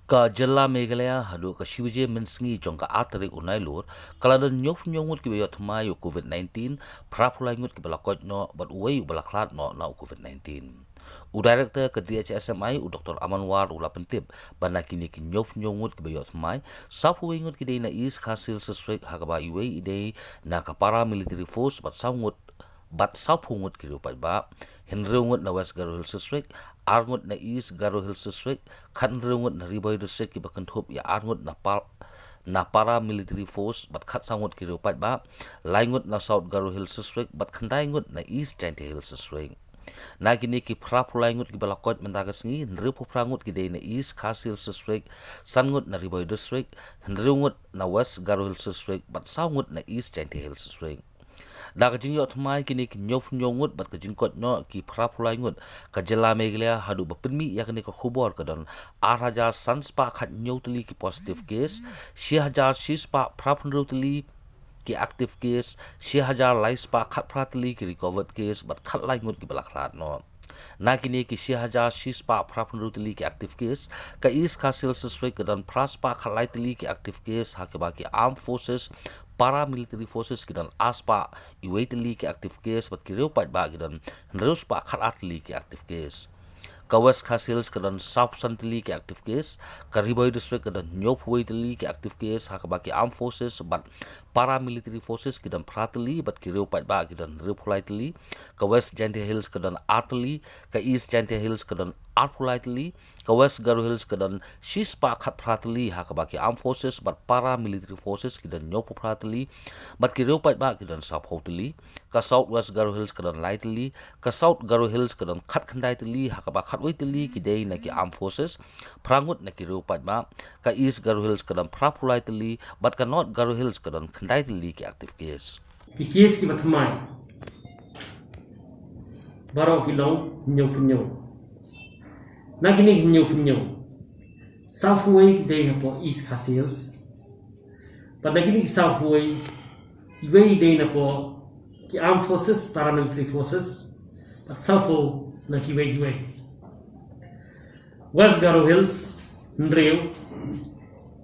Ka jela Meghalaya HADUH ka shiwije mensngi jong ka atrik unai lur kala don nyof nyongut ki beyot mayo COVID-19 prapulai ngut ki balakot no bat uwei balaklat no na COVID-19. U director ke DHSMI u Dr. Amanwar ula pentip bana kini ki nyof nyongut ki beyot mai sapu ngut ki dei na is khasil seswek hakaba iwei idei na ka para military force bat saungut bat sapungut ki rupai ba henreungut na West Garo Hills District arngut na East Garo Hills District khanreungut na Riboy District ki bakanthop ya arngut na para military force bat khat sangut ki rupai ba laingut na South Garo Hills District bat khandaingut na East Giant Hills District na kini ki prapulaingut ki balakot mentagas ngi nrepo prangut ki dei na East Khasi Hills District sangut na Riboy District henreungut na West Garo Hills District bat saungut na East Giant Hills District. Da ka jingyot mai kini ki nyof nyongut bat ka jingkot no ki prapulai ngut ka jela Meghalaya HADUH bapinmi ya kini ka khubor ka don 8,000 sanspa khat nyotli ki positive case 6,000 shispa prapundrotli ki active case 6,000 laispa khat pratli ki recovered case bat khat lai ngut ki balaklat no na kini ki 6,000 shispa prapundrotli ki active case ka East Khasi Hills District ka don praspa khat lai tli ki active case hakaba ki armed forces para military forces kidan aspa iwaitli ki active case bat kireu pat ba kidan reus pa kharatli ki active case ka West Khasi Hills kidan South Santli ki active case ka Riboy District kidan Nyop waitli ki active case hakaba ki armed forces bat para military forces kidan pratli bat kireu pat ba kidan repulaitli ka West Giant Hills kidan artli ka East Giant Hills kidan artpulaitli ka West Garo Hills kidan shispa khat pratli hakaba ki armed forces bat para military forces kidan Nyop pratli bat kireu pat ba kidan South Hotli ka South West Garo Hills kidan lightly ka South Garo Hills kidan khat khandaitli hakaba khat waitli ki dei na ki armed forces prangut na kireu pat ba ka East Garo Hills kidan prapulaitli bat ka North Garo Hills kidan khandaitli ki active case ki case ki bathmai baro ki long nyau nagini nyau southway day hapo East Khasi Hills but nagini southway way day na po ki armed forces paramilitary forces but southwo na ki way West Garo Hills Nreu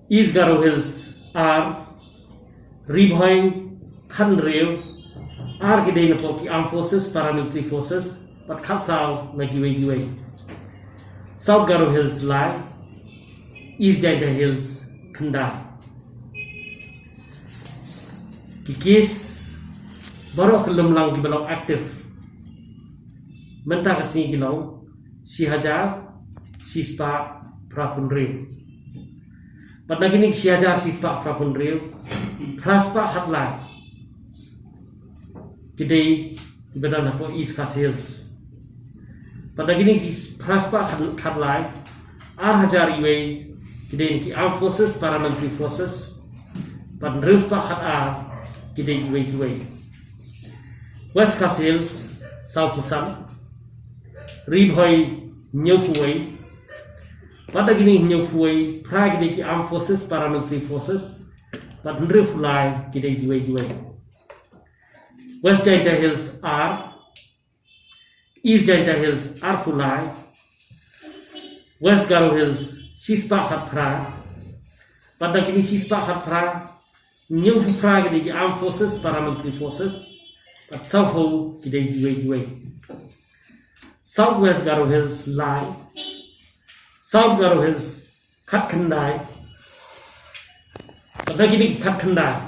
East Garo Hills are Riboy Khanreu are ki day na po ki armed forces paramilitary forces but khasaw na ki way South Garo Hills lie, East Giant Hills Khandai. Ki case baru kelum lang ki balau aktif. Mentah kasi ki lang si hajar si spa prapun real. Pada kini si hajar si spa prapun real. Praspa hatlai. Kidai di badan apa East Khasi Hills. Pada kini praspa khatlai ar iwe kidai ki armed forces paramilitary forces pad ruspa khat kidai iwe West Khasi Hills South Susan Riboy Nyufuway pada kini Nyufuway pra kidai ki armed forces paramilitary forces pad ruflai kidai iwe West Giant Hills are East Giant Hills Arfulai, West Garo Hills Shispa Khatra, pada kini Shispa Khatra, New Fra kini armed forces, paramilitary forces, but Southho kini giwe. Southwest Garo Hills lie, South Garo Hills Khat Khandai, pada kini Khat Khandai,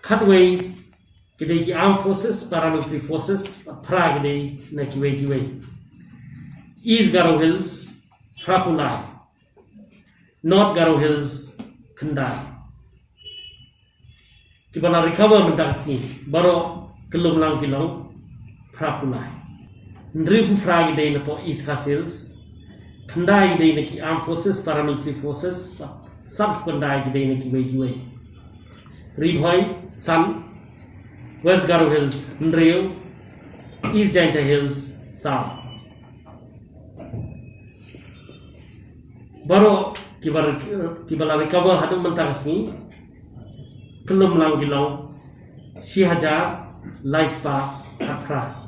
Khatway kini armed forces, paramilitary forces, pra kini na giwe. East Garo Hills, Prapulai, North Garo Hills, Khandai. Kita nak recover mentas ni, baru kelum lang kilong, Prapulai. Ndrifu fra kini na po East Khasi Hills, Khandai kini na ki armed forces, paramilitary forces, sub Khandai kini na giwe. Riboy, Sun, West Garo Hills, Nreu, East Giant Hills, South. Baru kibala recover HADUH mentas ni, kelum lang gilau, si hajar laispa akra.